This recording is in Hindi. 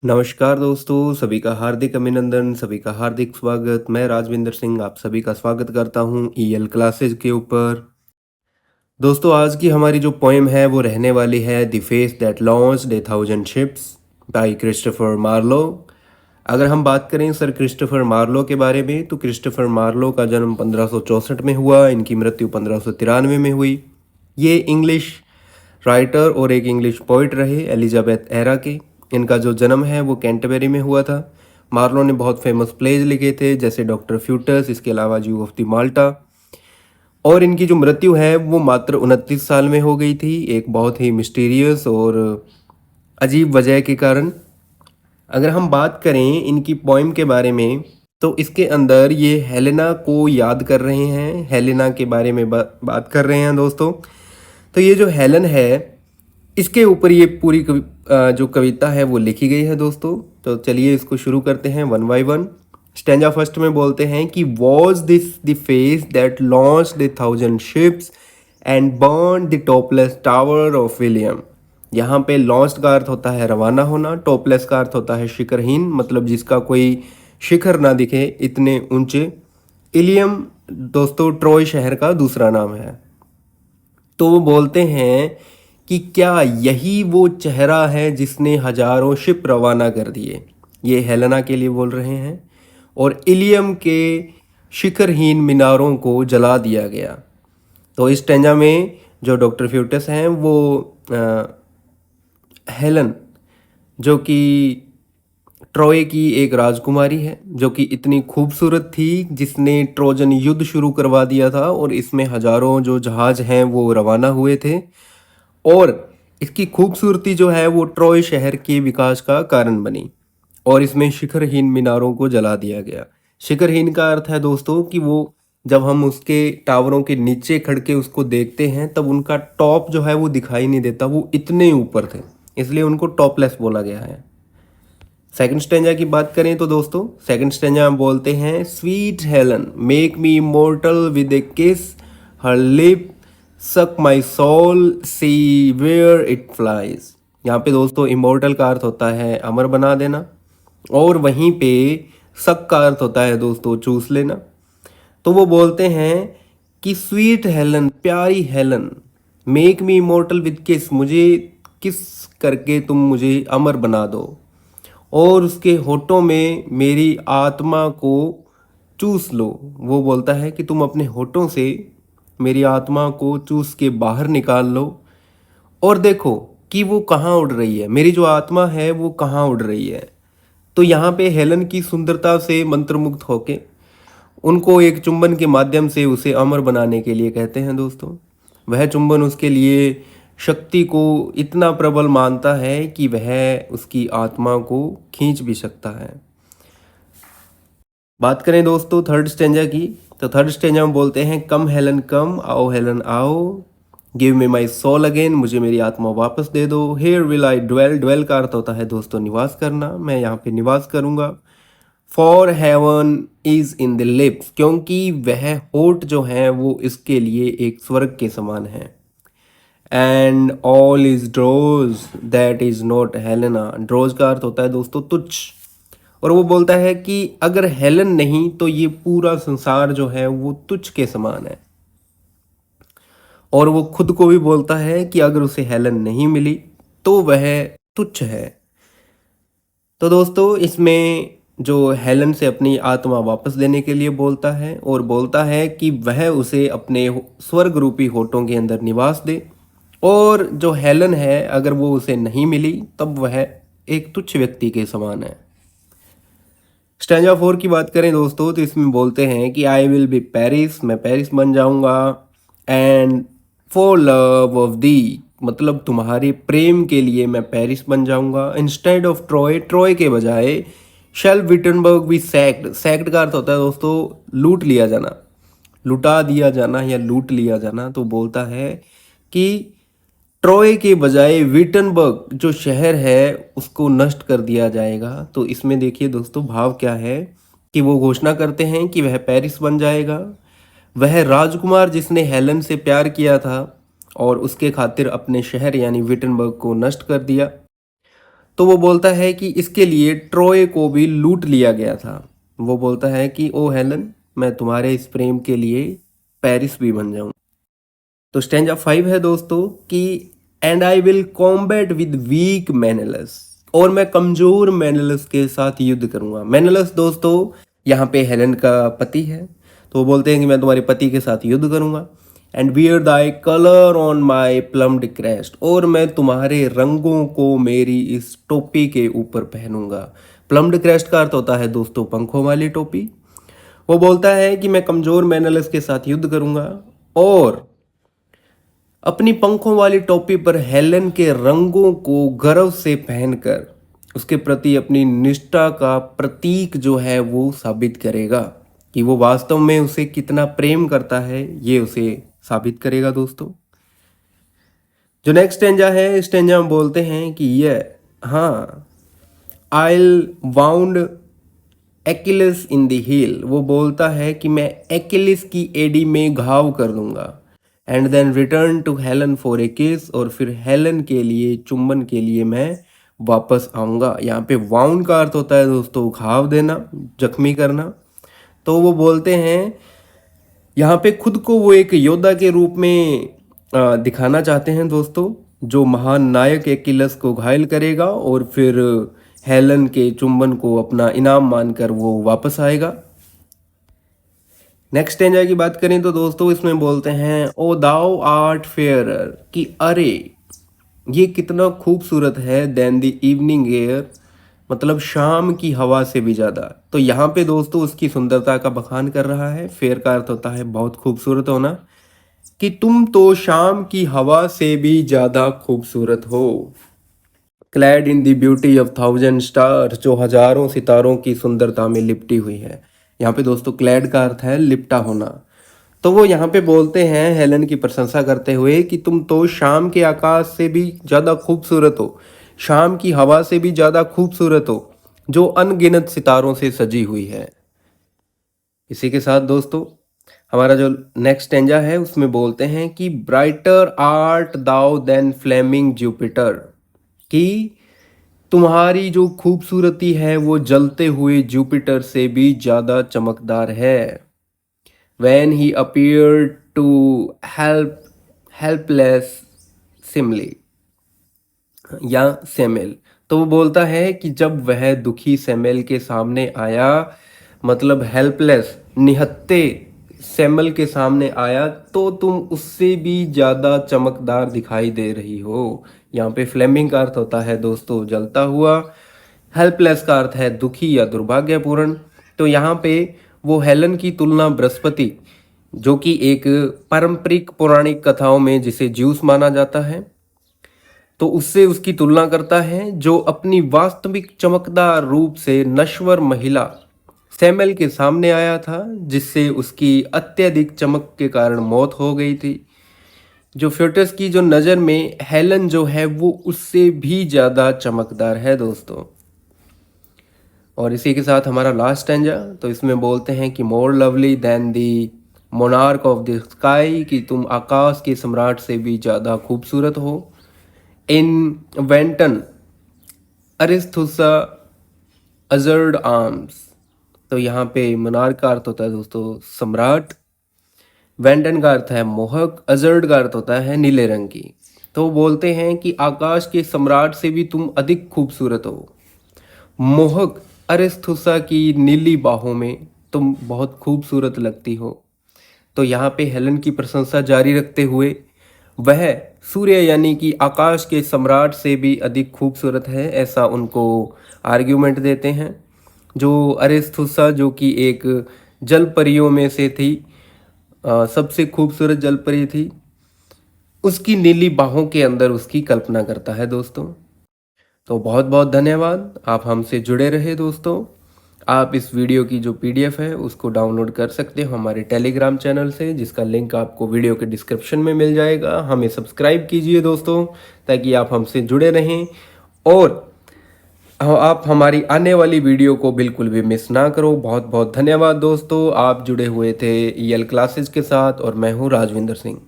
नमस्कार दोस्तों, सभी का हार्दिक अभिनंदन, सभी का हार्दिक स्वागत। मैं राजविंदर सिंह आप सभी का स्वागत करता हूँ ईएल क्लासेस के ऊपर। दोस्तों आज की हमारी जो पोएम है वो रहने वाली है the face that launched a thousand ships by Christopher Marlowe. अगर हम बात करें सर क्रिस्टोफर मार्लो के बारे में तो क्रिस्टोफर मार्लो का जन्म 1564 में हुआ, इनकी मृत्यु 1593 में हुई। ये इंग्लिश राइटर और एक इंग्लिश पोइट रहे एलिजाबेथ एरा के। इनका जो जन्म है वो कैंटरबरी में हुआ था। मार्लो ने बहुत फेमस प्लेज लिखे थे जैसे डॉक्टर फ्यूटस, इसके अलावा जू ऑफ द माल्टा। और इनकी जो मृत्यु है वो मात्र 29 साल में हो गई थी, एक बहुत ही मिस्टीरियस और अजीब वजह के कारण। अगर हम बात करें इनकी पोइम के बारे में तो इसके अंदर ये हेलेना को याद कर रहे हैं, हेलेना के बारे में बात कर रहे हैं दोस्तों। तो ये जो हेलन है इसके ऊपर ये पूरी जो कविता है वो लिखी गई है दोस्तों। तो चलिए इसको शुरू करते हैं one by one. Stanza first में बोलते हैं कि was this the face that launch the thousand ships and burn the topless tower of William. यहाँ पे लॉन्च का अर्थ होता है रवाना होना, टॉपलेस का अर्थ होता है शिखरहीन, मतलब जिसका कोई शिखर ना दिखे, इतने ऊंचे। इलियम दोस्तों ट्रॉय शहर का दूसरा नाम है। तो वो बोलते हैं कि क्या यही वो चेहरा है जिसने हजारों शिप रवाना कर दिए। ये हेलेना के लिए बोल रहे हैं। और इलियम के शिखरहीन मीनारों को जला दिया गया। तो इस स्टेंजा में जो डॉक्टर फ्यूटस हैं वो हेलन जो कि ट्रॉय की एक राजकुमारी है जो कि इतनी खूबसूरत थी जिसने ट्रोजन युद्ध शुरू करवा दिया था और इसमें हजारों जो जहाज हैं वो रवाना हुए थे। और इसकी खूबसूरती जो है वो ट्रॉय शहर के विकास का कारण बनी। और इसमें शिखरहीन मीनारों को जला दिया गया। शिखरहीन का अर्थ है दोस्तों कि वो जब हम उसके टावरों के नीचे खड़ के उसको देखते हैं तब उनका टॉप जो है वो दिखाई नहीं देता, वो इतने ऊपर थे, इसलिए उनको टॉपलेस बोला गया है। सेकंड स्टेंजा की बात करें तो दोस्तों सेकंड स्टेंजा में बोलते हैं sweet Helen make me immortal with a kiss her lip suck my soul see where it flies. यहाँ पे दोस्तों इमोर्टल का अर्थ होता है अमर बना देना और वहीं पे सक का अर्थ होता है दोस्तों चूस लेना। तो वो बोलते हैं कि स्वीट हेलन प्यारी Helen make me immortal with किस, मुझे किस करके तुम मुझे अमर बना दो और उसके होठों में मेरी आत्मा को चूस लो। वो बोलता है कि तुम अपने होठों से मेरी आत्मा को चूस के बाहर निकाल लो और देखो कि वो कहाँ उड़ रही है, मेरी जो आत्मा है वो कहाँ उड़ रही है। तो यहाँ पे हेलन की सुंदरता से मंत्रमुग्ध होके उनको एक चुंबन के माध्यम से उसे अमर बनाने के लिए कहते हैं दोस्तों। वह चुंबन उसके लिए शक्ति को इतना प्रबल मानता है कि वह उसकी आत्मा को खींच भी सकता है। बात करें दोस्तों थर्ड स्टेंजा की तो थर्ड स्टेंजा में बोलते हैं कम हेलन कम, आओ हेलन आओ, give me my soul again, मुझे मेरी आत्मा वापस दे दो। Here will I dwell, dwell का अर्थ होता है दोस्तों निवास करना, मैं यहाँ पे निवास करूँगा। For heaven is in the lips, क्योंकि वह होठ जो है वो इसके लिए एक स्वर्ग के समान है। And all is dross that is not Helena, dross का अर्थ होता है दोस्तों तुच्छ। और वो बोलता है कि अगर हेलन नहीं तो ये पूरा संसार जो है वो तुच्छ के समान है। और वो खुद को भी बोलता है कि अगर उसे हेलन नहीं मिली तो वह तुच्छ है। तो दोस्तों इसमें जो हेलन से अपनी आत्मा वापस लेने के लिए बोलता है और बोलता है कि वह उसे अपने स्वर्ग रूपी होठों के अंदर निवास दे। और जो हेलन है अगर वो उसे नहीं मिली तब वह एक तुच्छ व्यक्ति के समान है। स्टैंजा 4 की बात करें दोस्तों तो इसमें बोलते हैं कि आई विल बी पेरिस, मैं पेरिस बन जाऊंगा। And for love of the, मतलब तुम्हारे प्रेम के लिए मैं पेरिस बन जाऊंगा। इंस्टेड ऑफ ट्रॉय, ट्रॉय के बजाय shall Wittenberg be sacked, sacked का अर्थ होता है दोस्तों लूट लिया जाना, लुटा दिया जाना या लूट लिया जाना। तो बोलता है कि ट्रॉय के बजाय विटनबर्ग जो शहर है उसको नष्ट कर दिया जाएगा। तो इसमें देखिए दोस्तों भाव क्या है कि वो घोषणा करते हैं कि वह पेरिस बन जाएगा। वह राजकुमार जिसने हेलन से प्यार किया था और उसके खातिर अपने शहर यानी विटनबर्ग को नष्ट कर दिया। तो वो बोलता है कि इसके लिए ट्रोय को भी लूट लिया गया था। वो बोलता है कि ओ हेलन, मैं तुम्हारे इस प्रेम के लिए पेरिस भी बन जाऊं। तो स्टेंजा 5 है दोस्तों कि and I will combat with weak Menelaus, और मैं कमजोर मेनेलस के साथ युद्ध करूंगा। मेनेलस दोस्तों यहाँ पे हेलन का पति है। तो वो बोलते हैं कि मैं तुम्हारे पति के साथ युद्ध करूंगा। And wear thy colour on my plumed crest, और मैं तुम्हारे रंगों को मेरी इस टोपी के ऊपर पहनूंगा। प्लम्ड क्रेस्ट का अर्थ होता है दोस्तों पंखों वाली टोपी। वो बोलता है कि मैं कमजोर मेनेलस के साथ युद्ध करूंगा और अपनी पंखों वाली टोपी पर हेलन के रंगों को गर्व से पहनकर उसके प्रति अपनी निष्ठा का प्रतीक जो है वो साबित करेगा कि वो वास्तव में उसे कितना प्रेम करता है, ये उसे साबित करेगा दोस्तों। जो नेक्स्ट स्टेंजा है, स्टेंजा में बोलते हैं कि ये हाँ, आइल वाउंड एक्किलिस इन द हील। वो बोलता है कि मैं एक्किलिस की एडी में घाव कर दूंगा। And then return to Helen for a kiss, और फिर हेलन के लिए चुंबन के लिए मैं वापस आऊँगा। यहाँ पे वाउंड का अर्थ होता है दोस्तों घाव देना, जख्मी करना। तो वो बोलते हैं यहाँ पे खुद को वो एक योद्धा के रूप में दिखाना चाहते हैं दोस्तों, जो महान नायक एक्किलस को घायल करेगा और फिर हेलन के चुंबन को अपना इनाम मानकर वो वापस आएगा। नेक्स्ट स्टेंजा की बात करें तो दोस्तों इसमें बोलते हैं ओ दाउ आर्ट फेयरर, कि अरे ये कितना खूबसूरत है, देन द इवनिंग एयर, मतलब शाम की हवा से भी ज़्यादा। तो यहाँ पे दोस्तों उसकी सुंदरता का बखान कर रहा है। फेयर का अर्थ होता है बहुत खूबसूरत होना, कि तुम तो शाम की हवा से भी ज़्यादा खूबसूरत हो। Clad in the beauty of thousand stars, जो हजारों सितारों की सुंदरता में लिपटी हुई है। यहाँ पे दोस्तों क्लैड का अर्थ है लिपटा होना। तो वो यहाँ पे बोलते हैं हेलन की प्रशंसा करते हुए कि तुम तो शाम के आकाश से भी ज़्यादा खूबसूरत हो, शाम की हवा से भी ज़्यादा खूबसूरत हो, जो अनगिनत सितारों से सजी हुई है। इसी के साथ दोस्तों हमारा जो नेक्स्ट स्टेंजा है उसमें बोलते हैं कि brighter art thou than flaming Jupiter, कि तुम्हारी जो खूबसूरती है वो जलते हुए जुपिटर से भी ज़्यादा चमकदार है। When he appeared to helpless Simli या सेमेल, तो वो बोलता है कि जब वह दुखी सेमेल के सामने आया, मतलब हेल्पलेस निहत्ते सेमल के सामने आया, तो तुम उससे भी ज़्यादा चमकदार दिखाई दे रही हो। यहाँ पे फ्लेमिंग का अर्थ होता है दोस्तों जलता हुआ, हेल्पलेस का अर्थ है दुखी या दुर्भाग्यपूर्ण। तो यहाँ पे वो हेलन की तुलना बृहस्पति, जो कि एक पारंपरिक पौराणिक कथाओं में जिसे ज्यूस माना जाता है, तो उससे उसकी तुलना करता है, जो अपनी वास्तविक चमकदार रूप से नश्वर महिला सैमुअल के सामने आया था, जिससे उसकी अत्यधिक चमक के कारण मौत हो गई थी। जो फ्यूटस की जो नज़र में हेलन जो है वो उससे भी ज़्यादा चमकदार है दोस्तों। और इसी के साथ हमारा लास्ट स्टैंजा, तो इसमें बोलते हैं कि more lovely than the monarch of the sky, कि तुम आकाश के सम्राट से भी ज़्यादा खूबसूरत हो। इन वेंटन अरिस्थुसा अजर्ड आर्म्स, तो यहाँ पे मोनार्क का अर्थ होता है दोस्तों सम्राट, वेंटन का अर्थ है मोहक, अजर्ड का अर्थ होता है नीले रंग की। तो बोलते हैं कि आकाश के सम्राट से भी तुम अधिक खूबसूरत हो। मोहक अरिस्थुसा की नीली बाहों में तुम बहुत खूबसूरत लगती हो। तो यहाँ पे हेलन की प्रशंसा जारी रखते हुए वह सूर्य यानी कि आकाश के सम्राट से भी अधिक खूबसूरत है, ऐसा उनको आर्ग्यूमेंट देते हैं। जो अरिस्थुसा जो कि एक जल परियों में से थी, सबसे खूबसूरत जल परी थी, उसकी नीली बाहों के अंदर उसकी कल्पना करता है दोस्तों। तो बहुत बहुत धन्यवाद, आप हमसे जुड़े रहे दोस्तों। आप इस वीडियो की जो पीडीएफ है उसको डाउनलोड कर सकते हो हमारे टेलीग्राम चैनल से, जिसका लिंक आपको वीडियो के डिस्क्रिप्शन में मिल जाएगा। हमें सब्सक्राइब कीजिए दोस्तों, ताकि आप हमसे जुड़े रहें और आप हमारी आने वाली वीडियो को बिल्कुल भी मिस ना करो। बहुत बहुत धन्यवाद दोस्तों, आप जुड़े हुए थे ईएल क्लासेज के साथ और मैं हूँ राजविंदर सिंह।